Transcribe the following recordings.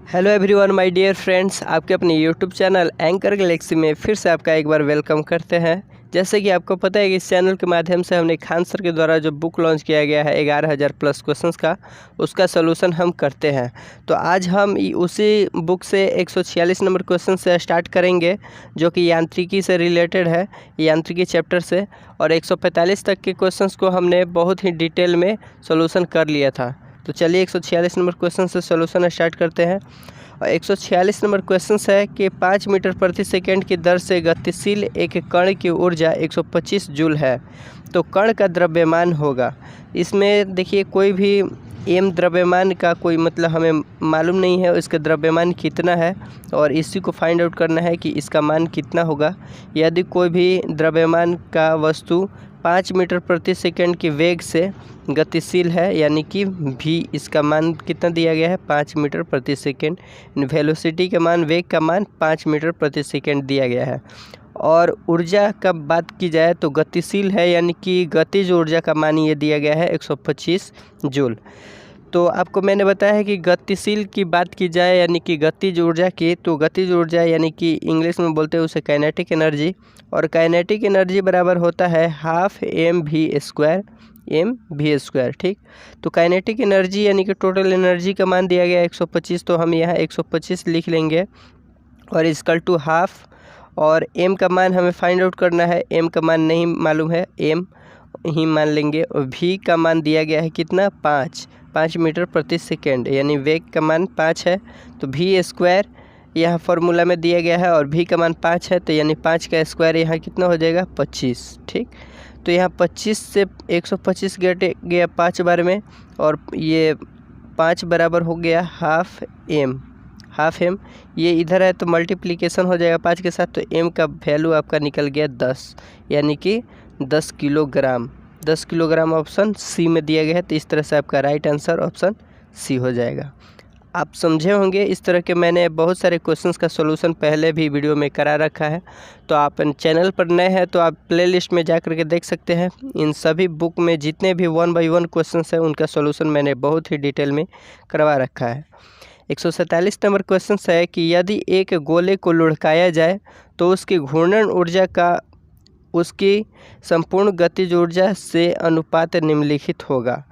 Hello everyone my dear friends, आपके अपने YouTube channel anchor Galaxy में फिर से आपका एक बार वेलकम करते हैं। जैसे कि आपको पता है कि इस चैनल के माध्यम से हमने खान सर के द्वारा जो बुक लॉन्च किया गया है 11,000 प्लस क्वेश्चंस का, उसका सलूशन हम करते हैं। तो आज हम उसी बुक से 146 नंबर क्वेश्चन से स्टार्ट करेंगे, जो कि यांत्रिकी से रिलेटेड है, यांत्रिकी चैप्टर से। और 145 तक के क्वेश्चंस को हमने बहुत ही डिटेल में सलूशन कर लिया था। तो चलिए 146 नंबर क्वेश्चन से सलूशन स्टार्ट करते हैं। और 146 नंबर क्वेश्चन है कि 5 मीटर प्रति सेकंड की दर से गतिशील एक कण की ऊर्जा 125 जूल है, तो कण का द्रव्यमान होगा। इसमें देखिए कोई भी एम द्रव्यमान का कोई मतलब हमें मालूम नहीं है, इसका द्रव्यमान कितना है और इसी को फाइंड आउट करना है कि इसका मान कितना होगा। यदि कोई भी द्रव्यमान का वस्तु 5 मीटर प्रति सेकंड की वेग से गतिशील है, यानी कि भी इसका मान कितना दिया गया है 5 मीटर प्रति सेकंड। वेलोसिटी का मान, वेग का मान 5 मीटर प्रति सेकंड दिया गया है। और ऊर्जा का बात की जाए तो गतिशील है, यानी कि गतिज ऊर्जा का मान ये दिया गया है 125 जूल। तो आपको मैंने बताया है कि गतिशील की बात की जाए यानी कि गतिज ऊर्जा की, तो गतिज ऊर्जा यानी कि इंग्लिश में बोलते हैं उसे काइनेटिक एनर्जी, और काइनेटिक एनर्जी बराबर होता है हाफ mv², ठीक। तो काइनेटिक एनर्जी यानी कि टोटल एनर्जी का मान दिया गया 125, तो हम यहाँ 125 लिख लेंगे और इक्वल टू हाफ। और m का मान हमें फाइंड आउट करना है, m का मान नहीं मालूम है, m ही मान लेंगे। और v का मान दिया गया है कितना 5 मीटर प्रति सेकेंड, यानी वेग का मान 5 है, तो v² यहाँ फार्मूला में दिया गया है और v का मान 5 है, तो यानी 5 का स्क्वायर यहाँ कितना हो जाएगा 25, ठीक। तो यहाँ 25 से 125 घट गया 5 बार में, और ये 5 बराबर हो गया हाफ एम। ये इधर है तो मल्टीप्लिकेशन हो जाएगा 5 के साथ, तो m का वैल्यू आपका निकल गया 10, यानी कि 10 किलोग्राम। 10 किलोग्राम ऑप्शन सी में दिया गया है, तो इस तरह से आपका राइट आंसर ऑप्शन सी हो जाएगा। आप समझे होंगे, इस तरह के मैंने बहुत सारे क्वेश्चंस का सॉल्यूशन पहले भी वीडियो में करा रखा है। तो आप चैनल पर नए हैं तो आप प्लेलिस्ट में जा कर के देख सकते हैं। इन सभी बुक में जितने भी 1 बाय 1 क्वेश्चंस हैं उनका सॉल्यूशन मैंने बहुत ही डिटेल में करवा रखा है। 147 नंबर क्वेश्चन है कि यदि एक गोले को लुढ़काया जाए तो उसकी घूर्णन ऊर्जा का उसकी संपूर्ण गतिज ऊर्जा से अनुपात निम्नलिखित होगा।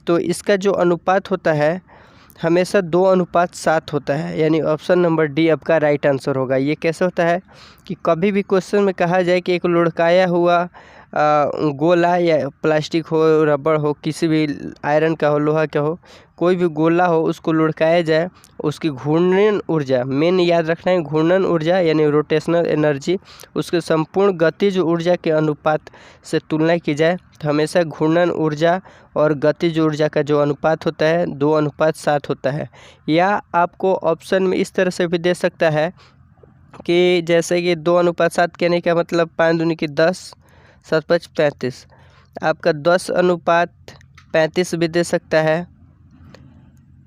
तो इसका जो अनुपात होता है हमेशा 2:7 होता है, यानी ऑप्शन नंबर डी आपका राइट आंसर होगा। ये कैसे होता है कि कभी भी क्वेश्चन में कहा जाए कि एक लुढ़काया हुआ गोला, या प्लास्टिक हो, रबड़ हो, किसी भी आयरन का हो, लोहा का हो, कोई भी गोला हो, उसको लुढ़काया जाए, उसकी घूर्णन ऊर्जा, मेन याद रखना है घूर्णन ऊर्जा यानी रोटेशनल एनर्जी, उसके संपूर्ण गतिज ऊर्जा के अनुपात से तुलना की जाए, तो हमेशा घूर्णन ऊर्जा और गतिज ऊर्जा का जो अनुपात होता है 2:7 होता है। या आपको ऑप्शन में इस तरह से भी दे सकता है कि जैसे कि 2:7 कहने का मतलब 5 दूनी की 10, 7 5 35, आपका 10:35 भी दे सकता है,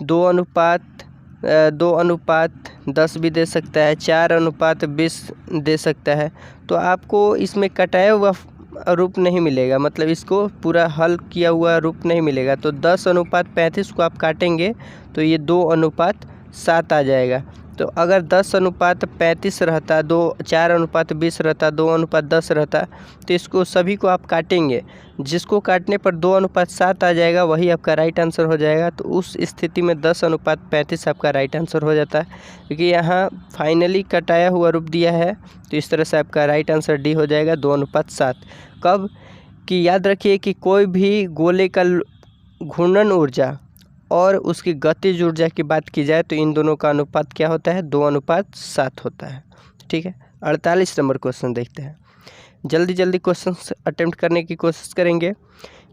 2:10 भी दे सकता है, 4:20 दे सकता है। तो आपको इसमें कटाया हुआ रूप नहीं मिलेगा, मतलब इसको पूरा हल किया हुआ रूप नहीं मिलेगा। तो 10:35 को आप काटेंगे तो ये 2:7 आ जाएगा। तो अगर 10:35 रहता, 4:20 रहता, 2:10 रहता, तो इसको सभी को आप काटेंगे, जिसको काटने पर 2:7 आ जाएगा वही आपका राइट आंसर हो जाएगा। तो उस स्थिति में 10:35 आपका राइट आंसर हो जाता है, क्योंकि यहाँ फाइनली कटाया हुआ रूप दिया है। तो इस तरह से आपका राइट आंसर डी हो जाएगा 2:7। कब कि याद रखिए कि कोई भी गोले का घूर्णन ऊर्जा और उसकी गतिज ऊर्जा की बात की जाए तो इन दोनों का अनुपात क्या होता है 2:7 होता है, ठीक है। 48 नंबर क्वेश्चन देखते हैं। जल्दी क्वेश्चन अटेम्प्ट करने की कोशिश करेंगे।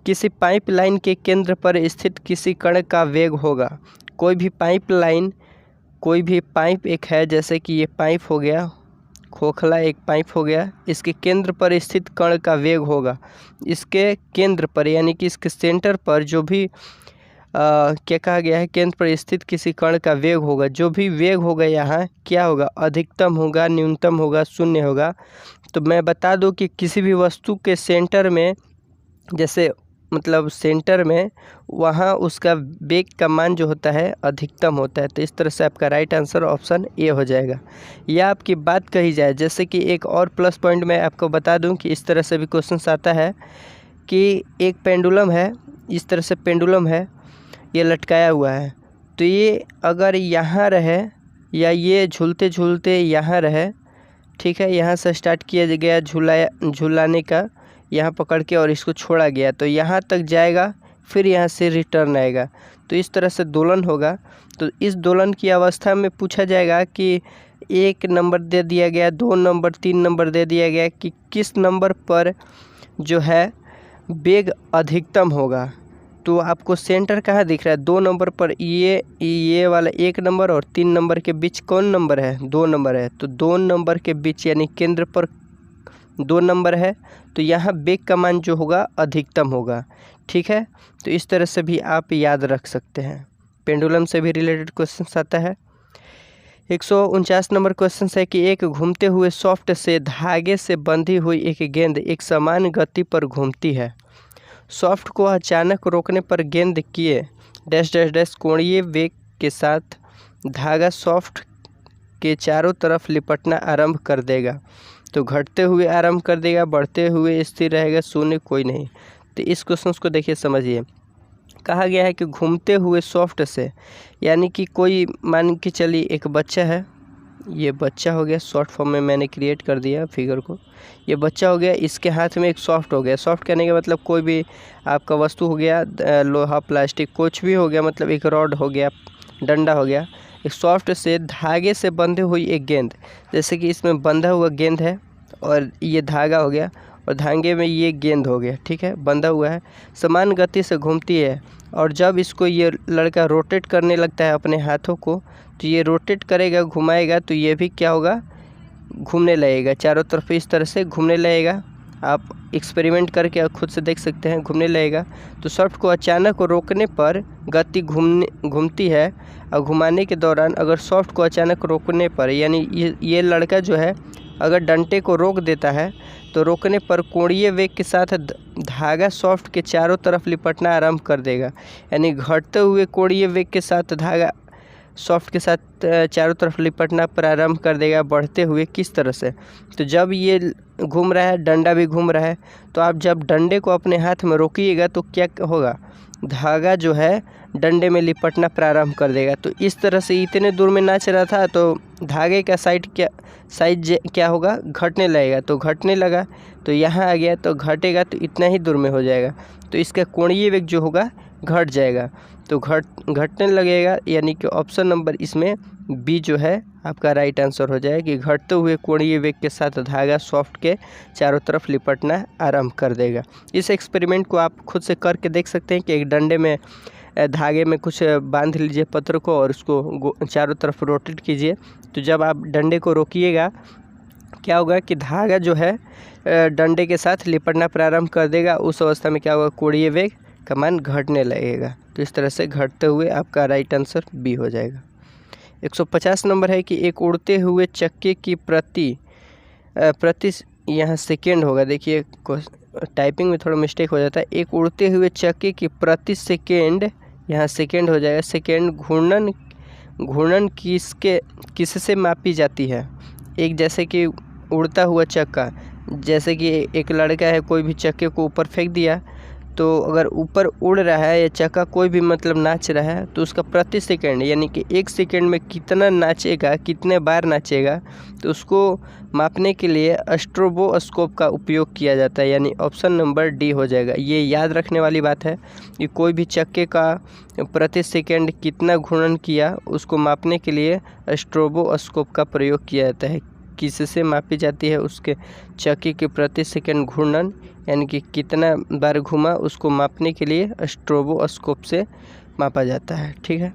किसी पाइपलाइन के केंद्र पर स्थित किसी कण का वेग होगा। कोई भी पाइप एक है, जैसे कि ये पाइप हो गया, खोखला एक पाइप हो गया, इसके केंद्र पर स्थित कण का वेग होगा। इसके केंद्र पर यानी कि इसके सेंटर पर जो भी क्या कहा गया है, केंद्र पर स्थित किसी कण का वेग होगा। जो भी वेग होगा यहाँ क्या होगा, अधिकतम होगा, न्यूनतम होगा, शून्य होगा। तो मैं बता दूं कि किसी भी वस्तु के सेंटर में, जैसे मतलब सेंटर में, वहाँ उसका वेग का मान जो होता है अधिकतम होता है। तो इस तरह से आपका राइट आंसर ऑप्शन ए हो जाएगा। या आपकी बात कही जाए, जैसे कि एक और प्लस पॉइंट मैं आपको बता दूं कि इस तरह से भी क्वेश्चन आता है कि एक पेंडुलम है, इस तरह से पेंडुलम है, ये लटकाया हुआ है। तो ये अगर यहाँ रहे या ये झूलते झूलते यहाँ रहे, ठीक है, यहाँ से स्टार्ट किया गया झूलाने का, यहाँ पकड़ के और इसको छोड़ा गया तो यहाँ तक जाएगा, फिर यहाँ से रिटर्न आएगा। तो इस तरह से दोलन होगा। तो इस दोलन की अवस्था में पूछा जाएगा कि 1 नंबर दे दिया गया, 2 नंबर, 3 नंबर दे दिया गया कि किस नंबर पर जो है वेग अधिकतम होगा। तो आपको सेंटर कहाँ दिख रहा है? 2 नंबर पर ये वाला 1 नंबर और 3 नंबर के बीच कौन नंबर है? 2 नंबर है। तो 2 नंबर के बीच यानी केंद्र पर 2 नंबर है, तो यहाँ वेग का मान जो होगा अधिकतम होगा। ठीक है, तो इस तरह से भी आप याद रख सकते हैं। पेंडुलम से भी रिलेटेड क्वेश्चन आता है। 149 नंबर क्वेश्चन है कि एक घूमते हुए सॉफ्ट से धागे से बंधी हुई एक गेंद एक समान गति पर घूमती है। सॉफ्ट को अचानक रोकने पर गेंद किए डैश डैश डैश कोणीय वेग के साथ धागा सॉफ्ट के चारों तरफ लिपटना आरंभ कर देगा। तो घटते हुए आरंभ कर देगा, बढ़ते हुए स्थिर रहेगा, शून्य कोई नहीं। तो इस क्वेश्चन को देखिए, समझिए। कहा गया है कि घूमते हुए सॉफ्ट से, यानी कि कोई मान के चलिए एक बच्चा है, ये बच्चा हो गया, शॉर्ट फॉर्म में मैंने क्रिएट कर दिया फिगर को। ये बच्चा हो गया, इसके हाथ में एक सॉफ्ट हो गया। सॉफ्ट कहने का मतलब कोई भी आपका वस्तु हो गया, लोहा, प्लास्टिक, कुछ भी हो गया, मतलब एक रॉड हो गया, डंडा हो गया। एक सॉफ्ट से धागे से बंधे हुई एक गेंद, जैसे कि इसमें बंधा हुआ गेंद है और ये धागा हो गया और धागे में ये गेंद हो गया, ठीक है, बंधा हुआ है, समान गति से घूमती है। और जब इसको ये लड़का रोटेट करने लगता है अपने हाथों को, तो ये रोटेट करेगा, घुमाएगा, तो ये भी क्या होगा, घूमने लगेगा, चारों तरफ इस तरह से घूमने लगेगा। आप एक्सपेरिमेंट करके खुद से देख सकते हैं, घूमने लगेगा। तो सॉफ्ट को अचानक रोकने पर गति घूमती है, और घुमाने के दौरान अगर सॉफ्ट को अचानक रोकने पर, यानी ये लड़का जो है अगर डंडे को रोक देता है, तो रोकने पर कोणीय वेग के साथ धागा सॉफ्ट के चारों तरफ लिपटना आरंभ कर देगा। यानी घटते हुए कोणीय वेग के साथ धागा सॉफ्ट के साथ चारों तरफ लिपटना प्रारंभ कर देगा। बढ़ते हुए किस तरह से? तो जब ये घूम रहा है, डंडा भी घूम रहा है, तो आप जब डंडे को अपने हाथ में रोकिएगा तो क्या होगा, धागा जो है डंडे में लिपटना प्रारंभ कर देगा। तो इस तरह से इतने दूर में नाच रहा था, तो धागे का साइज क्या होगा, घटने लगेगा। तो घटने लगा, तो यहाँ आ गया, तो घटेगा तो इतना ही दूर में हो जाएगा। तो इसका कोणीय वेग जो होगा घट जाएगा, तो घटने लगेगा, यानी कि ऑप्शन नंबर इसमें बी जो है आपका राइट आंसर हो जाएगा कि घटते हुए कोणीय वेग के साथ धागा सॉफ्ट के चारों तरफ लिपटना आरंभ कर देगा। इस एक्सपेरिमेंट को आप खुद से करके देख सकते हैं कि एक डंडे में धागे में कुछ बांध लीजिए पत्र को और उसको चारों तरफ रोटेट कीजिए। तो जब आप डंडे को रोकिएगा, क्या होगा कि धागा जो है डंडे के साथ लिपटना प्रारंभ कर देगा। उस अवस्था में क्या होगा, कोणीय वेग का मान घटने लगेगा। तो इस तरह से घटते हुए आपका राइट आंसर बी हो जाएगा। 150 नंबर है कि एक उड़ते हुए चक्के की प्रति यहाँ सेकेंड होगा। देखिए टाइपिंग में थोड़ा मिस्टेक हो जाता है। एक उड़ते हुए चक्के की प्रति सेकेंड, यहाँ सेकेंड हो जाएगा। सेकेंड घूर्णन किससे मापी जाती है? एक जैसे कि उड़ता हुआ चक्का, जैसे कि एक लड़का है, कोई भी चक्के को ऊपर फेंक दिया, तो अगर ऊपर उड़ रहा है या चक्का कोई भी मतलब नाच रहा है, तो उसका प्रति सेकंड यानी कि 1 सेकंड में कितना नाचेगा, कितने बार नाचेगा, तो उसको मापने के लिए स्ट्रोबोस्कोप का उपयोग किया जाता है। यानी ऑप्शन नंबर डी हो जाएगा। ये याद रखने वाली बात है कि कोई भी चक्के का प्रति सेकंड कितना घूर्णन किया, उसको मापने के लिए स्ट्रोबोस्कोप का प्रयोग किया जाता है। किससे मापी जाती है? उसके चक्के के प्रति सेकंड घूर्णन, यानी कि कितना बार घूमा, उसको मापने के लिए स्ट्रोबोस्कोप से मापा जाता है। ठीक है।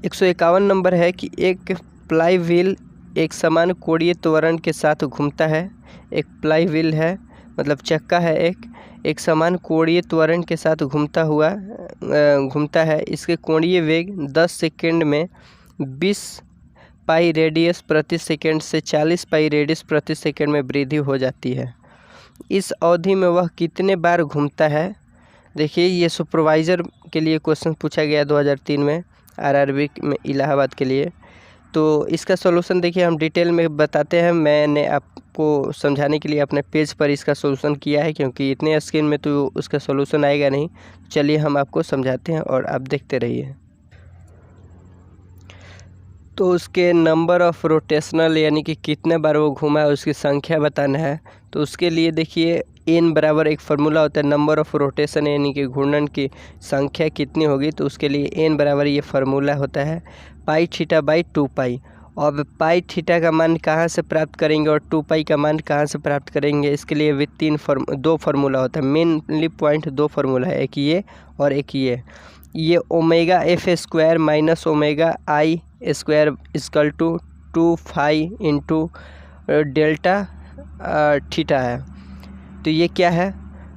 151 नंबर है कि एक प्लाई व्हील एक समान कोणीय त्वरण के साथ घूमता है। एक प्लाई व्हील है, मतलब चक्का है, एक समान कोणीय त्वरण के साथ घूमता है। इसके कोणीय वेग 10 सेकंड में 20 पाई रेडियस प्रति सेकंड से 40 पाई रेडियस प्रति सेकंड में वृद्धि हो जाती है। इस अवधि में वह कितने बार घूमता है? देखिए ये सुपरवाइज़र के लिए क्वेश्चन पूछा गया 2003 में आरआरबी में इलाहाबाद के लिए। तो इसका सॉल्यूशन देखिए हम डिटेल में बताते हैं। मैंने आपको समझाने के लिए अपने पेज पर इसका सॉल्यूशन किया है, क्योंकि इतने स्क्रीन में तो उसका सॉल्यूशन आएगा नहीं। चलिए हम आपको समझाते हैं और आप देखते रहिए। तो उसके नंबर ऑफ़ रोटेशनल यानी कि कितने बार वो घूमा है उसकी संख्या बताना है। तो उसके लिए देखिए n बराबर एक फार्मूला होता है नंबर ऑफ़ रोटेशन यानी कि घूर्णन की संख्या कितनी होगी। तो उसके लिए n बराबर ये फार्मूला होता है पाई थीटा बाई 2 पाई। अब पाई थीटा का मान कहाँ से प्राप्त करेंगे और 2 पाई का मान कहाँ से प्राप्त करेंगे, इसके लिए भी दो फार्मूला होता है। मेनली पॉइंट दो फार्मूला है, एक ये और एक ये omega f square minus omega i square equal to 2 pi into delta theta है। तो ये क्या है,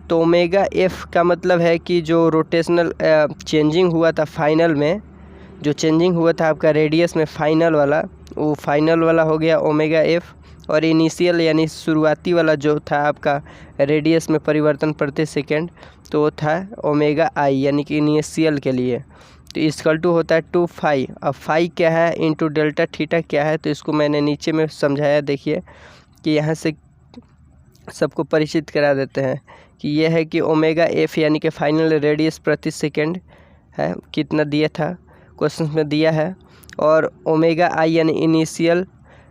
तो ओमेगा एफ का मतलब है कि जो रोटेशनल चेंजिंग हुआ था फाइनल में, जो चेंजिंग हुआ था आपका रेडियस में फाइनल वाला, वो फाइनल वाला हो गया ओमेगा एफ। और इनिशियल यानी शुरुआती वाला जो था आपका रेडियस में परिवर्तन प्रति सेकेंड, तो वो था ओमेगा आई यानी कि इनिशियल के लिए। तो इसकल टू होता है 2 फाई। अब फाई क्या है इंटू डेल्टा थीटा क्या है, तो इसको मैंने नीचे में समझाया। देखिए कि यहाँ से सबको परिचित करा देते हैं कि यह है कि ओमेगा एफ यानी कि फाइनल रेडियस प्रति सेकेंड है, कितना दिया था क्वेश्चन में दिया है। और ओमेगा आई यानी इनिशियल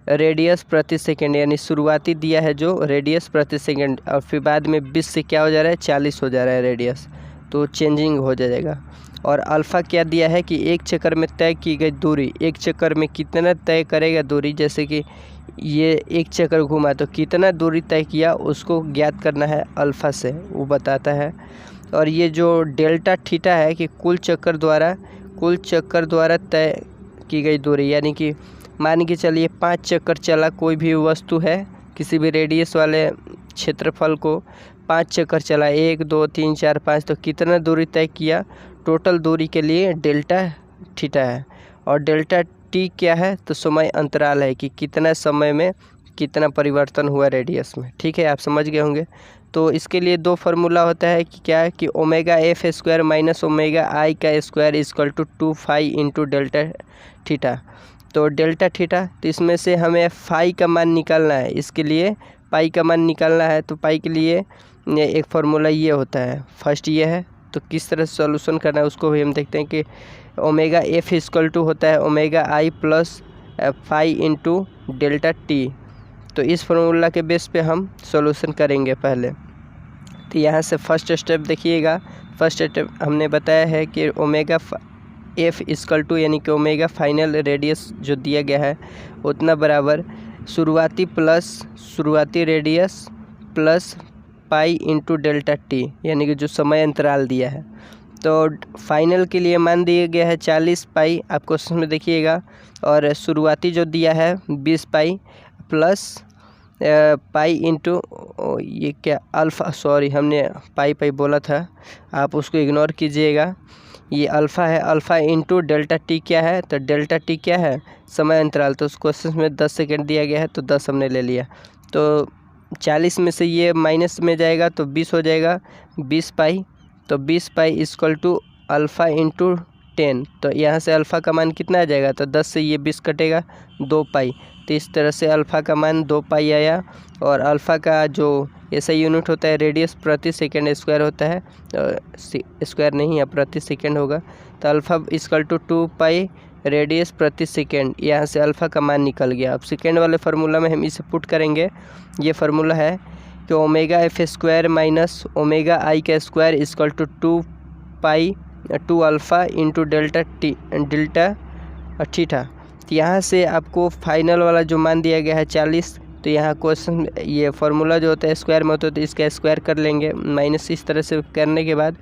रेडियस प्रति सेकेंड यानी शुरुआती दिया है जो रेडियस प्रति सेकेंड, और फिर बाद में 20 से क्या हो जा रहा है 40 हो जा रहा है रेडियस, तो चेंजिंग हो जाएगा। और अल्फ़ा क्या दिया है कि एक चक्कर में तय की गई दूरी, एक चक्कर में कितना तय करेगा दूरी, जैसे कि ये एक चक्कर घूमा तो कितना दूरी तय किया उसको ज्ञात करना है अल्फ़ा से, वो बताता है। और ये जो डेल्टा थीटा है कि कुल चक्कर द्वारा तय की गई दूरी, यानी कि मान के चलिए 5 चक्कर चला कोई भी वस्तु है किसी भी रेडियस वाले क्षेत्रफल को 5 चक्कर चला, 1 2 3 4 5, तो कितना दूरी तय किया, टोटल दूरी के लिए डेल्टा थीटा है। और डेल्टा टी क्या है, तो समय अंतराल है कि कितना समय में कितना परिवर्तन हुआ रेडियस में। ठीक है, आप समझ गए होंगे। तो इसके लिए दो फार्मूला होता है कि क्या है कि omega f square minus omega i का square equal to 2 phi into delta theta. तो डेल्टा थीटा, तो इसमें से हमें फाई का मान निकालना है, इसके लिए पाई का मान निकालना है। तो पाई के लिए एक फार्मूला ये होता है, फर्स्ट ये है। तो किस तरह से सॉल्यूशन करना है उसको भी हम देखते हैं कि ओमेगा एफ इक्वल टू होता है omega i plus phi into delta t. तो इस फार्मूला के बेस पे हम सॉल्यूशन करेंगे पहले। तो यहाँ से फर्स्ट स्टेप देखिएगा, फर्स्ट स्टेप हमने बताया है कि ओमेगा एफ इक्वल टू यानी कि ओमेगा फाइनल रेडियस जो दिया गया है उतना बराबर शुरुआती radius plus pi into delta T यानी कि जो समय अंतराल दिया है। तो फाइनल के लिए मान दिया गया है 40 पाई, आप क्वेश्चन में देखिएगा। और शुरुआती जो दिया है 20 पाई प्लस पाई इंटू ये क्या अल्फ़ा, सॉरी हमने पाई बोला था, आप उसको इग्नोर कीजिएगा। ये अल्फ़ा है, अल्फ़ा इंटू डेल्टा टी क्या है, तो डेल्टा टी क्या है समय अंतराल। तो उस क्वेश्चन में 10 सेकेंड दिया गया है तो 10 हमने ले लिया। तो 40 में से ये माइनस में जाएगा तो 20 हो जाएगा, 20 पाई। तो 20 pi equal to alpha into 10। तो यहाँ से अल्फ़ा का मान कितना आ जाएगा, तो 10 से ये 20 कटेगा 2 पाई। तो इस तरह से अल्फ़ा का मान 2 पाई आया। और अल्फ़ा का जो ऐसा यूनिट होता है रेडियस प्रति सेकेंड स्क्वायर होता है, स्क्वायर नहीं है प्रति सेकेंड होगा। तो alpha equal to 2 pi radius प्रति सेकेंड, यहाँ से अल्फ़ा का मान निकल गया। अब सेकेंड वाले फार्मूला में हम इसे पुट करेंगे। ये फार्मूला है कि omega f square minus omega i का square equal to 2 pi 2 alpha into delta theta. तो यहाँ से आपको फाइनल वाला जो मान दिया गया है 40, तो यहाँ क्वेश्चन ये फार्मूला जो होता है स्क्वायर में होता है तो इसका स्क्वायर कर लेंगे माइनस। इस तरह से करने के बाद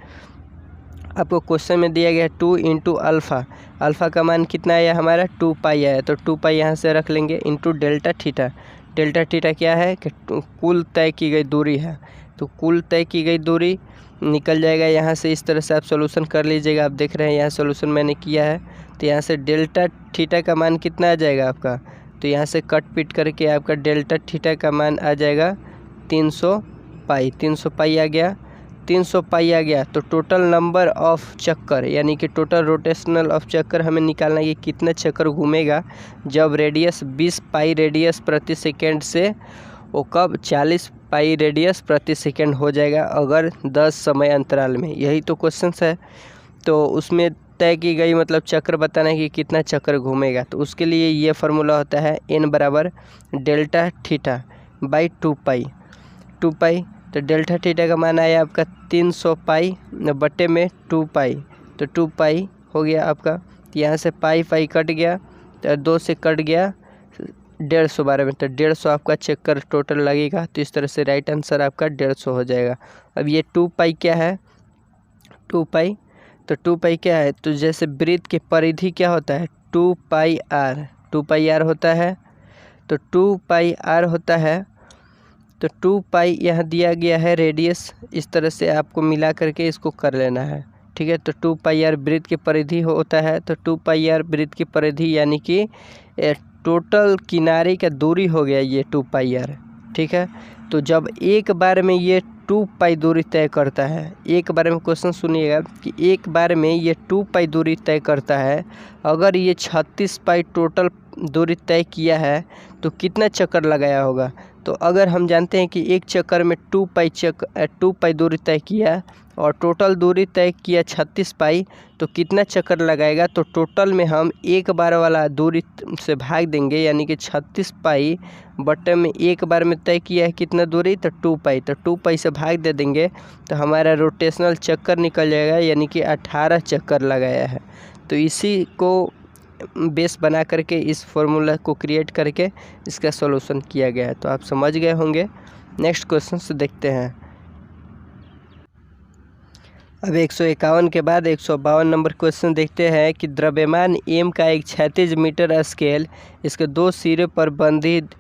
आपको क्वेश्चन में दिया गया 2 इंटू अल्फ़ा का मान कितना आया हमारा 2 पाई आया। तो 2 पाई यहाँ से रख लेंगे इंटू डेल्टा थीटा क्या है कि कुल तय की गई दूरी है। तो कुल तय की गई दूरी निकल जाएगा यहाँ से। इस तरह से आप सॉल्यूशन कर लीजिएगा। आप देख रहे हैं यहाँ सॉल्यूशन मैंने किया है। तो यहाँ से डेल्टा थीटा का मान कितना आ जाएगा आपका, तो यहाँ से कट पिट करके आपका डेल्टा थीटा का मान आ जाएगा 300 पाई आ गया। 300 पाई आ गया, तो टोटल नंबर ऑफ चक्कर यानी कि टोटल रोटेशनल ऑफ चक्कर हमें निकालना है कि कितना चक्कर घूमेगा जब रेडियस 20 पाई रेडियस प्रति सेकेंड से वो कब 40 पाई रेडियस प्रति सेकेंड हो जाएगा अगर 10 समय अंतराल में। यही तो क्वेश्चन है। तो उसमें तय की गई मतलब चक्र बताना है कि कितना चक्कर घूमेगा। तो उसके लिए ये फार्मूला होता है n बराबर डेल्टा थीटा बाई 2 पाई। तो डेल्टा थीटा का मान आया आपका 300 पाई बटे में 2 पाई, तो 2 पाई हो गया आपका। यहाँ से पाई कट गया, तो 2 से कट गया 150 बारे में, तो 150 आपका चक्कर टोटल लगेगा। तो इस तरह से राइट आंसर आपका 150 हो जाएगा। अब ये 2 पाई क्या है, 2 पाई, तो 2 पाई क्या है, तो जैसे वृत्त की परिधि क्या होता है 2 पाई आर होता है। तो 2 पाई आर होता है, तो 2 पाई यहाँ दिया गया है रेडियस, इस तरह से आपको मिला करके इसको कर लेना है, ठीक है। तो 2 पाई आर वृत्त की परिधि होता है, तो 2 पाई आर वृत्त की परिधि यानी कि टोटल किनारे का दूरी हो गया ये 2 पाई आर, ठीक है। तो जब एक बार में ये 2 पाई दूरी तय करता है, एक बार में क्वेश्चन सुनिएगा कि एक बार में ये 2 पाई दूरी तय करता है, अगर ये 36 पाई टोटल दूरी तय किया है तो कितना चक्कर लगाया होगा। तो अगर हम जानते हैं कि एक चक्कर में 2 पाई दूरी तय किया और टोटल दूरी तय किया 36 पाई, तो कितना चक्कर लगाएगा। तो टोटल में हम एक बार वाला दूरी से भाग देंगे, यानी कि 36 पाई बटे में एक बार में तय किया है कितना दूरी, तो 2 पाई, तो 2 पाई से भाग दे देंगे तो हमारा रोटेशनल चक्कर निकल जाएगा, यानी कि 18 चक्कर लगाया है। तो इसी को बेस बना करके इस फॉर्मूला को क्रिएट करके इसका सॉल्यूशन किया गया है। तो आप समझ गए होंगे। नेक्स्ट क्वेश्चन से देखते हैं। अब 151 के बाद 152 नंबर क्वेश्चन देखते हैं कि द्रव्यमान m का एक क्षैतिज मीटर स्केल इसके 2 सिरे पर बंधित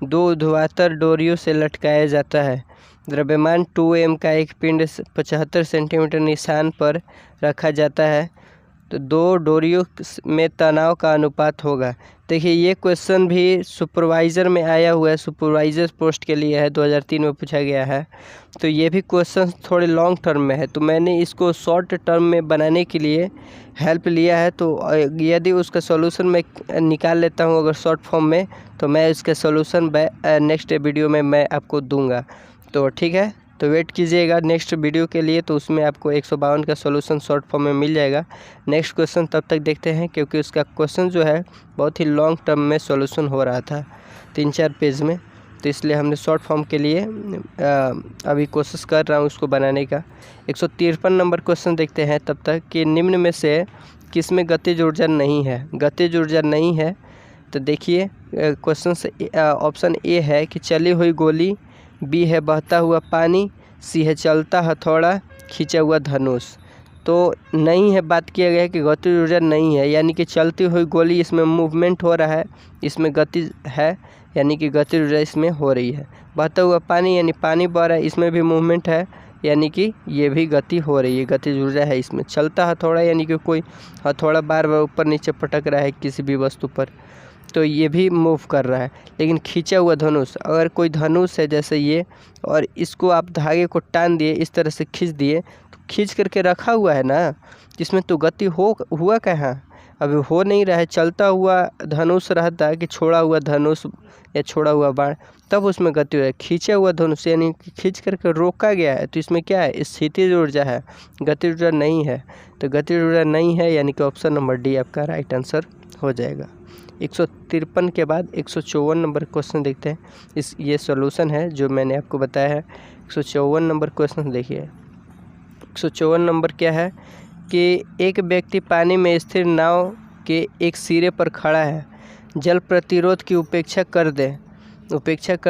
2 ऊर्ध्वाधर डोरियों से लटकाया जाता है। द्रव्यमान 2m का एक पिंड 75 सेंटीमीटर निशान पर रखा जाता है, तो 2 डोरियों में तनाव का अनुपात होगा। देखिए ये क्वेश्चन भी सुपरवाइज़र में आया हुआ है, सुपरवाइज़र पोस्ट के लिए है, 2003 में पूछा गया है। तो ये भी क्वेश्चन थोड़े लॉन्ग टर्म में है, तो मैंने इसको शॉर्ट टर्म में बनाने के लिए हेल्प लिया है। तो यदि उसका सॉल्यूशन मैं निकाल लेता हूँ अगर शॉर्ट फॉर्म में, तो मैं इसका सॉल्यूशन नेक्स्ट वीडियो में मैं आपको दूंगा। तो ठीक है, तो वेट कीजिएगा नेक्स्ट वीडियो के लिए, तो उसमें आपको 152 का सॉल्यूशन शॉर्ट फॉर्म में मिल जाएगा। नेक्स्ट क्वेश्चन तब तक देखते हैं, क्योंकि उसका क्वेश्चन जो है बहुत ही लॉन्ग टर्म में सॉल्यूशन हो रहा था 3-4 पेज में, तो इसलिए हमने शॉर्ट फॉर्म के लिए अभी कोशिश कर रहा हूँ उसको बनाने का। 153 नंबर क्वेश्चन देखते हैं तब तक कि निम्न में से किस में गतिज ऊर्जा नहीं है। गतिज ऊर्जा नहीं है, तो देखिए क्वेश्चन से ऑप्शन ए है कि चली हुई गोली, बी है बहता हुआ पानी, सी है चलता हथौड़ा, खींचा हुआ धनुष। तो नहीं है, बात किया गया है कि गतिज ऊर्जा नहीं है, यानी कि चलती हुई गोली इसमें मूवमेंट हो रहा है, इसमें गति है, यानी कि गतिज ऊर्जा इसमें हो रही है। बहता हुआ पानी यानी पानी बह रहा है, इसमें भी मूवमेंट है, यानी कि ये भी गति हो रही है, गतिज ऊर्जा है इसमें। चलता हथौड़ा यानी कि कोई हथौड़ा बार बार ऊपर नीचे पटक रहा है किसी भी वस्तु पर, तो ये भी मूव कर रहा है। लेकिन खींचा हुआ धनुष, अगर कोई धनुष है जैसे ये, और इसको आप धागे को टान दिए, इस तरह से खींच दिए, तो खींच करके रखा हुआ है ना, इसमें तो गति हुआ कहाँ, अभी हो नहीं रहा है। चलता हुआ धनुष रहता है कि छोड़ा हुआ धनुष या छोड़ा हुआ बाण, तब उसमें गति हो है। खींचा हुआ धनुष यानी कि खींच करके रोका गया है, तो इसमें क्या है, स्थितिज ऊर्जा है, गतिज ऊर्जा नहीं है। तो गतिज ऊर्जा नहीं है, यानी कि ऑप्शन नंबर डी आपका राइट आंसर हो जाएगा। 153 के बाद 154 नंबर क्वेश्चन देखते हैं। ये सॉल्यूशन है जो मैंने आपको बताया है। 154 नंबर क्वेश्चन देखिए। 154 नंबर क्या है कि एक व्यक्ति पानी में स्थिर नाव के एक सिरे पर खड़ा है, जल प्रतिरोध की उपेक्षा कर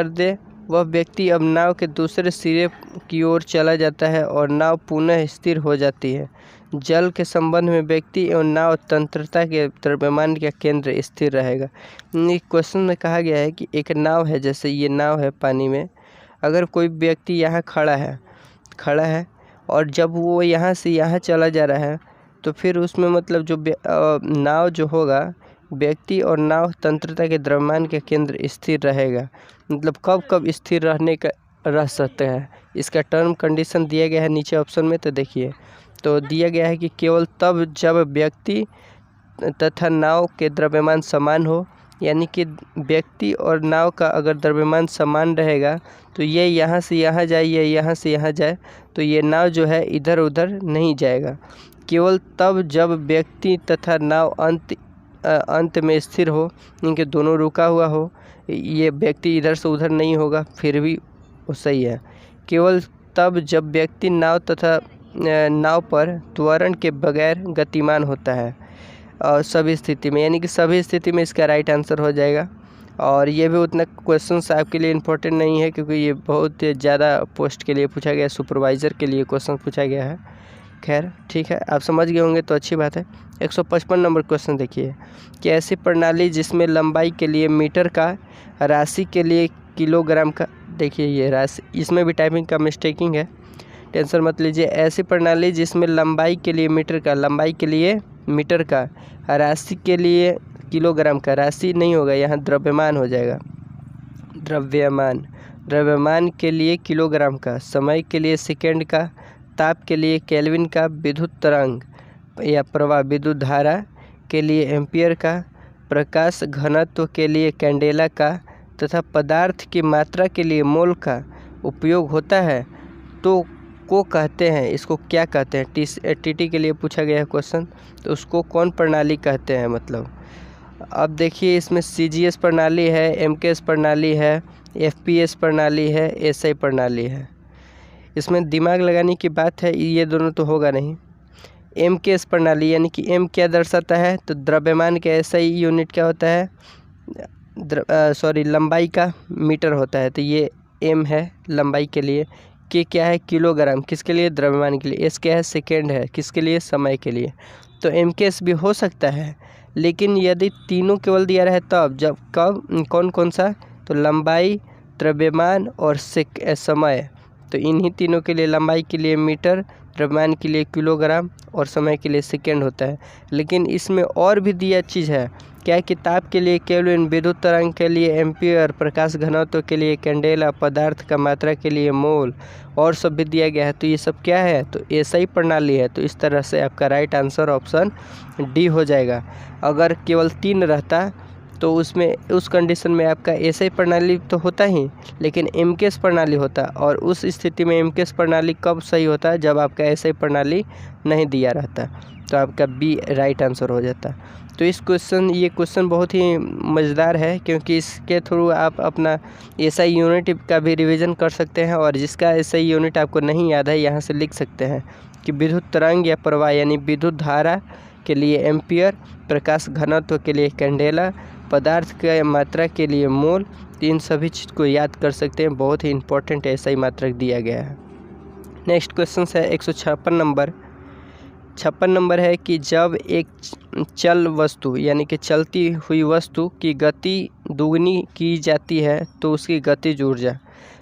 दे वह व्यक्ति अब नाव के दूसरे सिरे की ओर चला जाता है और नाव पुनः स्थिर हो जाती है। जल के संबंध में व्यक्ति एवं नाव तंत्रता के द्रव्यमान का केंद्र स्थिर रहेगा। क्वेश्चन में कहा गया है कि एक नाव है, जैसे ये नाव है पानी में, अगर कोई व्यक्ति यहाँ खड़ा है और जब वो यहाँ से यहाँ चला जा रहा है, तो फिर उसमें मतलब जो नाव जो होगा, व्यक्ति और नाव तंत्रता के द्रव्यमान के केंद्र स्थिर रहेगा। मतलब कब स्थिर रह सकते हैं, इसका टर्म कंडीशन दिया गया है नीचे ऑप्शन में, तो देखिए तो दिया गया है कि केवल तब जब व्यक्ति तथा नाव के द्रव्यमान समान हो, यानी कि व्यक्ति और नाव का अगर द्रव्यमान समान रहेगा तो ये यहाँ से यहाँ जाए, ये यहाँ से यहाँ जाए, तो ये नाव जो है इधर उधर नहीं जाएगा। केवल तब जब व्यक्ति तथा नाव अंत में स्थिर हो, इनके दोनों रुका हुआ हो, ये व्यक्ति इधर से उधर नहीं होगा, फिर भी वो सही है। केवल तब जब व्यक्ति नाव तथा नाव पर त्वरण के बगैर गतिमान होता है, और सभी स्थिति में, यानी कि सभी स्थिति में इसका राइट आंसर हो जाएगा। और ये भी उतना क्वेश्चंस आपके लिए इम्पोर्टेंट नहीं है, क्योंकि ये बहुत ज़्यादा पोस्ट के लिए पूछा गया है, सुपरवाइज़र के लिए क्वेश्चन पूछा गया है। खैर ठीक है, आप समझ गए होंगे तो अच्छी बात है। 155 नंबर क्वेश्चन देखिए कि ऐसी प्रणाली जिसमें लंबाई के लिए मीटर का, राशि के लिए किलोग्राम का, देखिए ये राशि, इसमें भी टाइपिंग का मिस्टेकिंग है, टेंशन मत लीजिए। ऐसी प्रणाली जिसमें लंबाई के लिए मीटर का, लंबाई के लिए मीटर का, राशि के लिए किलोग्राम का, राशि नहीं होगा यहाँ, द्रव्यमान हो जाएगा, द्रव्यमान के लिए किलोग्राम का, समय के लिए सेकंड का, ताप के लिए केल्विन का, विद्युत तरंग या प्रवाह विद्युत धारा के लिए एम्पियर का, प्रकाश घनत्व के लिए कैंडेला का, तथा पदार्थ की मात्रा के लिए मोल का उपयोग होता है, तो को कहते हैं, इसको क्या कहते हैं। टीटी के लिए पूछा गया है क्वेश्चन, तो उसको कौन प्रणाली कहते हैं मतलब। अब देखिए इसमें सीजीएस प्रणाली है, एमकेएस प्रणाली है, एफपीएस प्रणाली है, एसआई प्रणाली है। इसमें दिमाग लगाने की बात है, ये दोनों तो होगा नहीं। एमकेएस प्रणाली यानी कि एम क्या दर्शाता है, तो द्रव्यमान का एसआई यूनिट क्या होता है, लंबाई का मीटर होता है, तो ये एम है लंबाई के लिए। के क्या है, किलोग्राम, किसके लिए, द्रव्यमान के लिए। एस क्या है, सेकेंड है, किसके लिए, समय के लिए। तो एमकेएस भी हो सकता है, लेकिन यदि तीनों केवल दिया रहे तब, जब कब कौन कौन सा, तो लंबाई, द्रव्यमान और समय, तो इन्हीं तीनों के लिए लंबाई के लिए मीटर, द्रव्यमान के लिए किलोग्राम और समय के लिए सेकेंड होता है। लेकिन इसमें और भी दिया चीज़ है, क्या है कि ताप के लिए केल्विन, विद्युत तरंग के लिए एम्पियर, प्रकाश घनत्व के लिए कैंडेला, पदार्थ का मात्रा के लिए मोल, और सब भी दिया गया है। तो ये सब क्या है, तो एसआई प्रणाली है। तो इस तरह से आपका राइट आंसर ऑप्शन डी हो जाएगा। अगर केवल 3 रहता तो उसमें, उस कंडीशन में आपका एसआई प्रणाली तो होता ही, लेकिन एमकेएस प्रणाली होता, और उस स्थिति में एमकेएस प्रणाली कब सही होता है, जब आपका एसआई प्रणाली नहीं दिया रहता, तो आपका बी राइट आंसर हो जाता। तो ये क्वेश्चन बहुत ही मज़ेदार है, क्योंकि इसके थ्रू आप अपना एसआई यूनिट का भी रिवीजन कर सकते हैं, और जिसका एसआई यूनिट आपको नहीं याद है यहाँ से लिख सकते हैं कि विद्युत तरंग या प्रवाह यानी विद्युत धारा के लिए एम्पियर, प्रकाश घनत्व के लिए कैंडेला, पदार्थ के मात्रा के लिए मोल। इन सभी चीज़ को याद कर सकते हैं, बहुत ही इंपॉर्टेंट एसआई मात्रक दिया गया है। नेक्स्ट क्वेश्चन है 156 नंबर। 56 नंबर है कि जब एक चल वस्तु यानी कि चलती हुई वस्तु की गति दुगनी की जाती है तो उसकी गतिज ऊर्जा।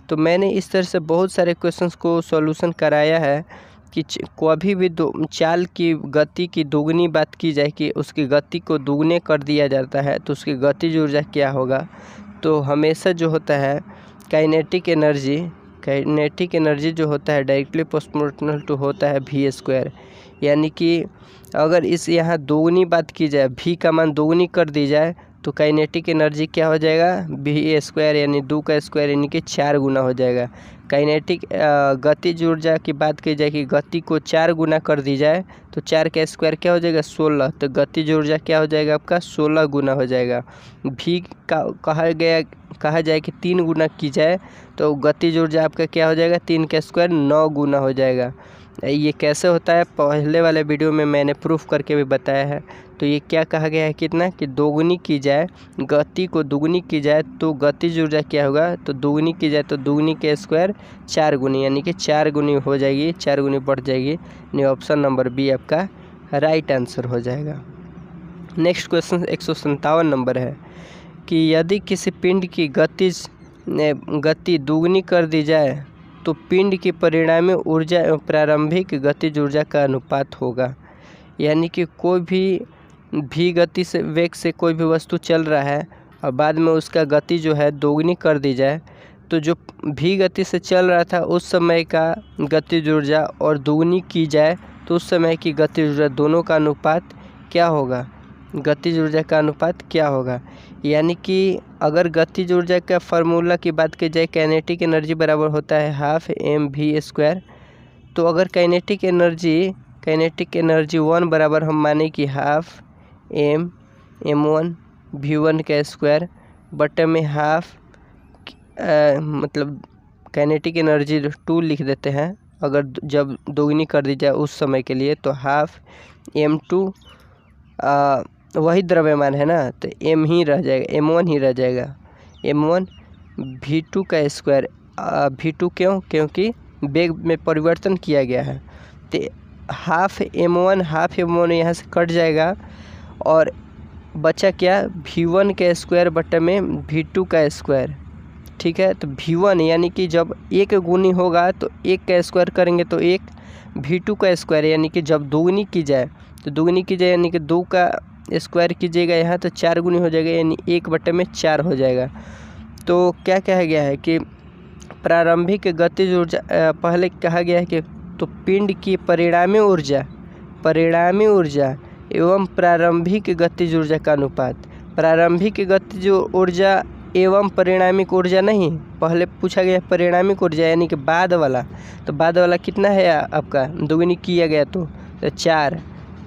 तो मैंने इस तरह से बहुत सारे क्वेश्चंस को सॉल्यूशन कराया है कि कभी भी चाल की गति की दुगनी बात की जाए कि उसकी गति को दुगने कर दिया जाता है तो उसकी गतिज ऊर्जा क्या होगा। तो हमेशा जो होता है काइनेटिक एनर्जी जो होता है डायरेक्टली प्रोपोर्शनल टू होता है v², यानी कि अगर इस यहाँ दोगुनी बात की जाए, v का मान दोगुनी कर दी जाए तो काइनेटिक एनर्जी क्या हो जाएगा, v² यानी 2 का स्क्वायर यानी कि 4 गुना हो जाएगा। काइनेटिक गतिज ऊर्जा की बात की जाए कि गति को 4 गुना कर दी जाए तो 4 का स्क्वायर क्या हो जाएगा, 16, तो गतिज ऊर्जा क्या हो जाएगा आपका 16 गुना हो जाएगा। v का कहा जाए कि 3 गुना की जाए तो गतिज ऊर्जा आपका क्या हो जाएगा, 3 का स्क्वायर 9 गुना हो जाएगा। ये कैसे होता है पहले वाले वीडियो में मैंने प्रूफ करके भी बताया है। तो ये क्या कहा गया है कितना कि दोगुनी की जाए, गति को दुगुनी की जाए तो गतिज ऊर्जा क्या होगा, तो दुगुनी की जाए तो दुगुनी के स्क्वायर 4 गुनी यानी कि 4 गुनी हो जाएगी, 4 गुनी बढ़ जाएगी। यानी ऑप्शन नंबर बी आपका राइट आंसर हो जाएगा। नेक्स्ट क्वेश्चन 157 नंबर है कि यदि किसी पिंड की गति दुगनी कर दी जाए तो पिंड की परिणामी ऊर्जा एवं प्रारंभिक गतिज ऊर्जा का अनुपात होगा। यानी कि कोई भी गति से वेग से कोई भी वस्तु चल रहा है और बाद में उसका गति जो है दोगुनी कर दी जाए तो जो भी गति से चल रहा था उस समय का गतिज ऊर्जा और दुगनी की जाए तो उस समय की गतिज ऊर्जा दोनों का अनुपात क्या होगा, गतिज ऊर्जा का अनुपात क्या होगा। यानी कि अगर गतिज ऊर्जा का फार्मूला की बात की जाए, काइनेटिक एनर्जी बराबर होता है हाफ mv²। तो अगर काइनेटिक एनर्जी 1 बराबर हम माने कि हाफ m1 v1 का स्क्वायर बटे में हाफ मतलब काइनेटिक एनर्जी 2 लिख देते हैं अगर जब दोगुनी कर दी जाए उस समय के लिए, तो हाफ m2 वही द्रव्यमान है ना, तो m ही रह जाएगा, m1 ही रह जाएगा, m1 v2 का स्क्वायर। v2 क्योंकि वेग में परिवर्तन किया गया है, तो हाफ m1 यहाँ से कट जाएगा और बचा क्या, v1 का स्क्वायर बटे में v2 का स्क्वायर। ठीक है, तो v1 यानी कि जब एक गुनी होगा तो एक का स्क्वायर करेंगे तो एक, v2 का स्क्वायर यानी कि जब दोगुनी की जाए तो दोगुनी की जाए यानी कि 2 का स्क्वायर कीजिएगा यहाँ तो 4 गुनी हो जाएगा, यानी 1 बटे में 4 हो जाएगा। तो क्या कहा गया है कि प्रारंभिक गतिज ऊर्जा, पहले कहा गया है कि तो पिंड की परिणामी ऊर्जा एवं प्रारंभिक गतिज ऊर्जा का अनुपात। प्रारंभिक गतिज ऊर्जा एवं परिणामिक ऊर्जा नहीं, पहले पूछा गया परिणामिक ऊर्जा यानी कि बाद वाला। तो बाद वाला कितना है आपका, दोगुनी किया गया तो 4,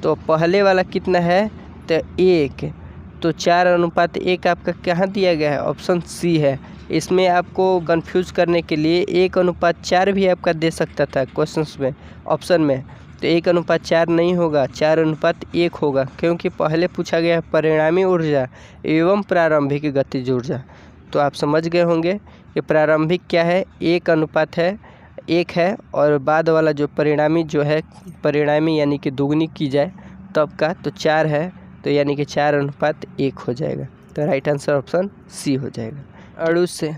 तो पहले वाला कितना है तो 1, तो 4:1 आपका कहाँ दिया गया है, ऑप्शन सी है। इसमें आपको कंफ्यूज करने के लिए 1:4 भी आपका दे सकता था क्वेश्चंस में, ऑप्शन में, तो 1:4 नहीं होगा, 4:1 होगा, क्योंकि पहले पूछा गया है परिणामी ऊर्जा एवं प्रारंभिक गतिज ऊर्जा। तो आप समझ गए होंगे कि प्रारंभिक क्या है, 1:1 है, और बाद वाला जो परिणामी यानी कि दोगुनी की जाए तब का तो 4 है, तो यानी कि 4:1 हो जाएगा। तो राइट आंसर ऑप्शन सी हो जाएगा। अणु से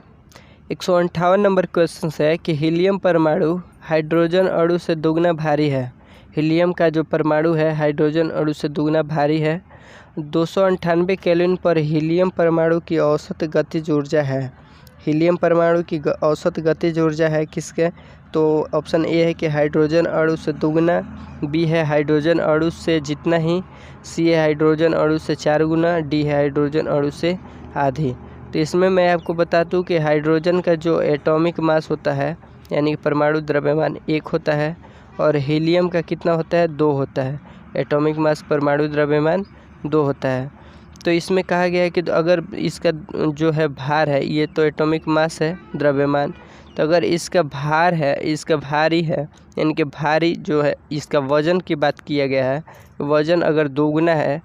158 नंबर क्वेश्चन है कि हीलियम परमाणु हाइड्रोजन अणु से दोगुना भारी है। हीलियम का जो परमाणु है हाइड्रोजन अणु से दोगुना भारी है। 298 केल्विन पर हीलियम परमाणु की औसत गतिज ऊर्जा है। हीलियम परमाणु की औसत गतिज ऊर्जा है किसके, तो ऑप्शन ए है कि हाइड्रोजन अणु से दोगुना, बी है हाइड्रोजन अणु से जितना ही, सी है हाइड्रोजन अणु से 4 गुना, डी है हाइड्रोजन अणु से आधी। तो इसमें मैं आपको बता दूं कि हाइड्रोजन का जो एटॉमिक मास होता है यानी कि परमाणु द्रव्यमान 1 होता है, और हीलियम का कितना होता है, 2 होता है। एटॉमिक मास परमाणु द्रव्यमान 2 होता है। तो इसमें कहा गया है कि अगर इसका जो है भार है, ये तो एटॉमिक मास है द्रव्यमान, तो अगर इसका भार है, इसका भारी है यानी कि भारी जो है, इसका वज़न की बात किया गया है, वज़न अगर दोगुना है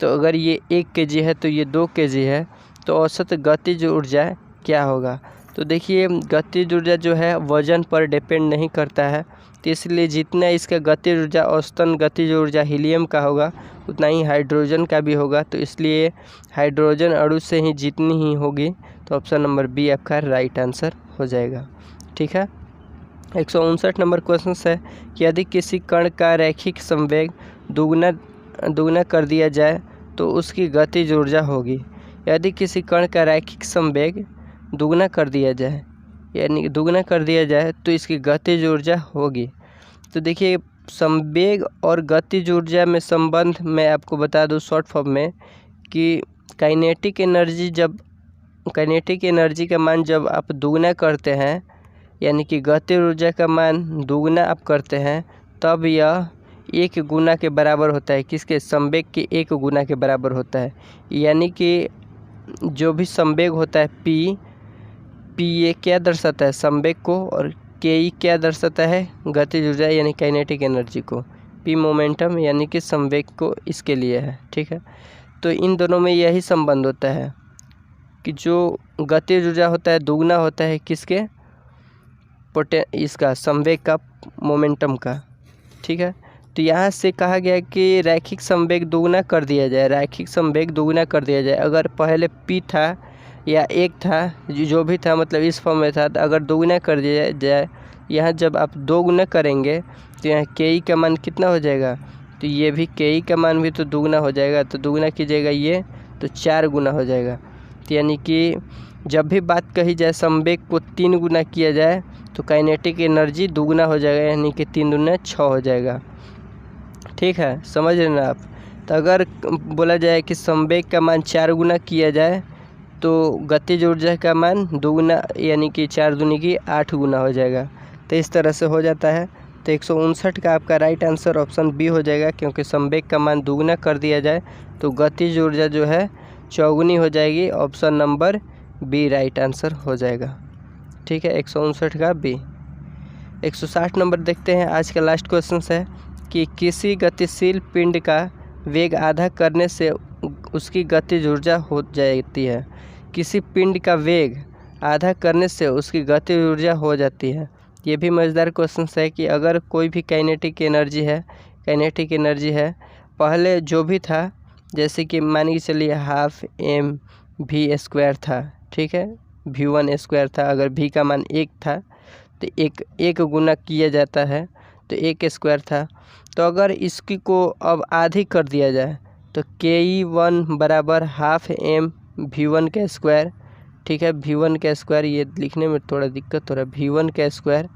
तो अगर ये 1 kg है तो ये 2 kg है, तो औसत गतिज ऊर्जा क्या होगा। तो देखिए गतिज ऊर्जा जो है वज़न पर डिपेंड नहीं करता है, तो इसलिए जितना इसका गतिज ऊर्जा औसतन गतिज ऊर्जा हीलियम का होगा उतना ही हाइड्रोजन का भी होगा, तो इसलिए हाइड्रोजन अणु से ही जितनी ही होगी, तो ऑप्शन नंबर बी आपका राइट आंसर हो जाएगा। ठीक है, 159 नंबर क्वेश्चन है कि यदि किसी कण का रैखिक संवेग दोगुना कर दिया जाए तो उसकी गतिज ऊर्जा होगी। यदि किसी कण का रैखिक संवेग दोगुना कर दिया जाए यानी दोगुना कर दिया जाए तो इसकी गतिज ऊर्जा होगी। तो देखिए संवेग और गतिज ऊर्जा में संबंध मैं आपको बता दूं शॉर्ट फॉर्म में कि काइनेटिक एनर्जी का मान जब आप दोगुना करते हैं यानी कि गतिज ऊर्जा का मान दोगुना आप करते हैं, तब यह 1 गुना के बराबर होता है, किसके, संवेग के 1 गुना के बराबर होता है। यानी कि जो भी संवेग होता है पी ये क्या दर्शाता है, संवेग को, और के ई क्या दर्शाता है, गतिज ऊर्जा यानी काइनेटिक एनर्जी को। पी मोमेंटम यानी कि संवेग को इसके लिए है। ठीक है, तो इन दोनों में यही संबंध होता है कि जो गतिज ऊर्जा होता है दोगुना होता है किसके, इसका संवेग का, मोमेंटम का। ठीक है, तो यहाँ से कहा गया कि रैखिक संवेग दोगुना कर दिया जाए, रैखिक संवेग दोगुना कर दिया जाए। अगर पहले p था या 1 था, जो भी था, मतलब इस फॉर्म में था, तो अगर दोगुना कर दिया जाए, यहाँ जब आप 2 गुना करेंगे तो यहाँ के ई का मान कितना हो जाएगा, तो ये भी के ई का मान भी तो दोगुना हो जाएगा, तो दोगुना कीजिएगा ये तो 4 गुना हो जाएगा। यानी कि जब भी बात कही जाए संवेग को 3 गुना किया जाए तो काइनेटिक एनर्जी दुगना हो जाएगा, यानी कि 3 दूना 6 हो जाएगा। ठीक है, समझ रहे ना आप। तो अगर बोला जाए कि संवेग का मान 4 गुना किया जाए तो गतिज ऊर्जा का मान दुगना यानी कि 4 दूनी की 8 गुना हो जाएगा। तो इस तरह से हो जाता है। तो 159 का आपका राइट आंसर ऑप्शन बी हो जाएगा, क्योंकि संवेग का मान दुगना कर दिया जाए तो गतिज ऊर्जा जो है चौगुनी हो जाएगी। Option number B right answer हो जाएगा। ठीक है, 159 का बी। 160 नंबर देखते हैं। आज का लास्ट क्वेश्चन है कि किसी गतिशील पिंड का वेग आधा करने से उसकी गतिज ऊर्जा हो जाती है। किसी पिंड का वेग आधा करने से उसकी गतिज ऊर्जा हो जाती है। ये भी मज़ेदार क्वेश्चन है कि अगर कोई भी काइनेटिक एनर्जी है पहले जो भी था, जैसे कि मान के चलिए हाफ एम वी स्क्वायर था। ठीक है, v1 स्क्वायर था। अगर v का मान 1 था तो एक गुना किया जाता है तो 1 स्क्वायर था। तो अगर इसकी को अब आधी कर दिया जाए तो ke1 बराबर हाफ एम v1 का स्क्वायर। ठीक है, v1 का स्क्वायर, ये लिखने में थोड़ा दिक्कत हो रहा है, v1 का स्क्वायर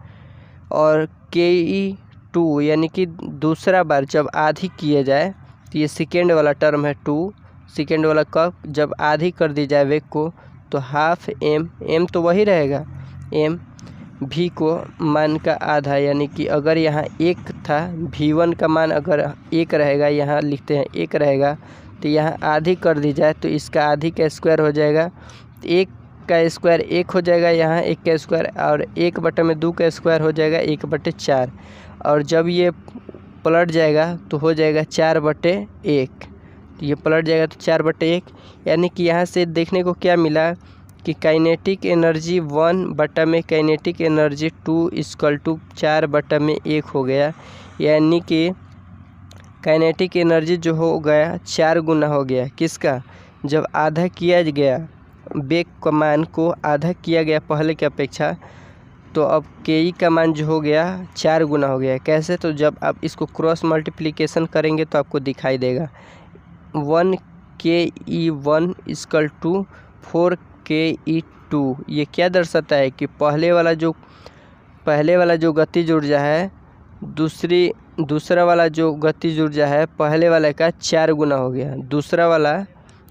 और ke2 यानी कि दूसरा बार जब आधी किया जाए तो ये सेकेंड वाला टर्म है 2, सेकेंड वाला कब जब आधी कर दी जाए वेग को तो हाफ एम तो वही रहेगा, एम भी को मान का आधा, यानी कि अगर यहाँ 1 था v1 का मान अगर 1 रहेगा, यहाँ लिखते हैं 1 रहेगा, तो यहाँ आधी कर दी जाए तो इसका आधी का स्क्वायर हो जाएगा। 1 का स्क्वायर 1 हो जाएगा, यहाँ 1 का स्क्वायर, और 1/2 का स्क्वायर हो जाएगा 1/4। और जब ये पलट जाएगा तो हो जाएगा 4/1। तो ये पलट जाएगा तो 4/1, यानी कि यहाँ से देखने को क्या मिला कि काइनेटिक एनर्जी 1 में काइनेटिक एनर्जी 2 = 4/1 हो गया। यानी कि काइनेटिक एनर्जी जो हो गया 4 गुना हो गया। किसका? जब आधा किया गया, वेग का मान को आधा किया गया पहले की अपेक्षा, तो अब के का मान जो हो गया 4 गुना हो गया। कैसे? तो जब आप इसको क्रॉस मल्टीप्लिकेशन करेंगे तो आपको दिखाई देगा 1ke1 = 4ke2। ये क्या दर्शाता है कि पहले वाला जो गतिज ऊर्जा है दूसरा वाला जो गतिज ऊर्जा है पहले वाले का 4 गुना हो गया। दूसरा वाला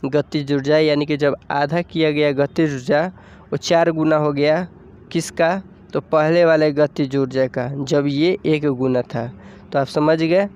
गतिज ऊर्जा यानी कि जब आधा किया गया गतिज ऊर्जा वो 4 गुना हो गया। किसका? तो पहले वाले गतिज ऊर्जा का, जब ये 1 गुना था। तो आप समझ गए।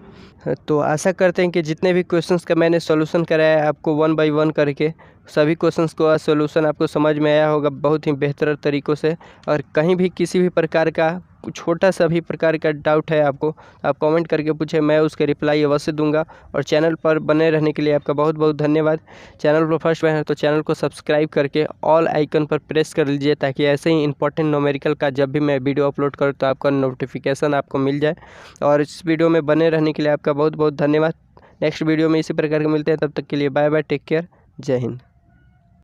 तो आशा करते हैं कि जितने भी क्वेश्चंस का मैंने सॉल्यूशन कराया आपको 1 बाय 1 करके, सभी क्वेश्चंस को सॉल्यूशन आपको समझ में आया होगा बहुत ही बेहतर तरीक़ों से। और कहीं भी किसी भी प्रकार का छोटा सा भी प्रकार का डाउट है आपको, आप कमेंट करके पूछें, मैं उसके रिप्लाई अवश्य दूंगा। और चैनल पर बने रहने के लिए आपका बहुत बहुत धन्यवाद। चैनल पर फर्स्ट बार है तो चैनल को सब्सक्राइब करके ऑल आइकन पर प्रेस कर लीजिए, ताकि ऐसे ही इंपॉर्टेंट न्यूमेरिकल का जब भी मैं वीडियो अपलोड करूँ तो आपका नोटिफिकेशन आपको मिल जाए। और इस वीडियो में बने रहने के लिए आपका बहुत बहुत धन्यवाद। नेक्स्ट वीडियो में इसी प्रकार के मिलते हैं, तब तक के लिए बाय बाय, टेक केयर, जय हिंद।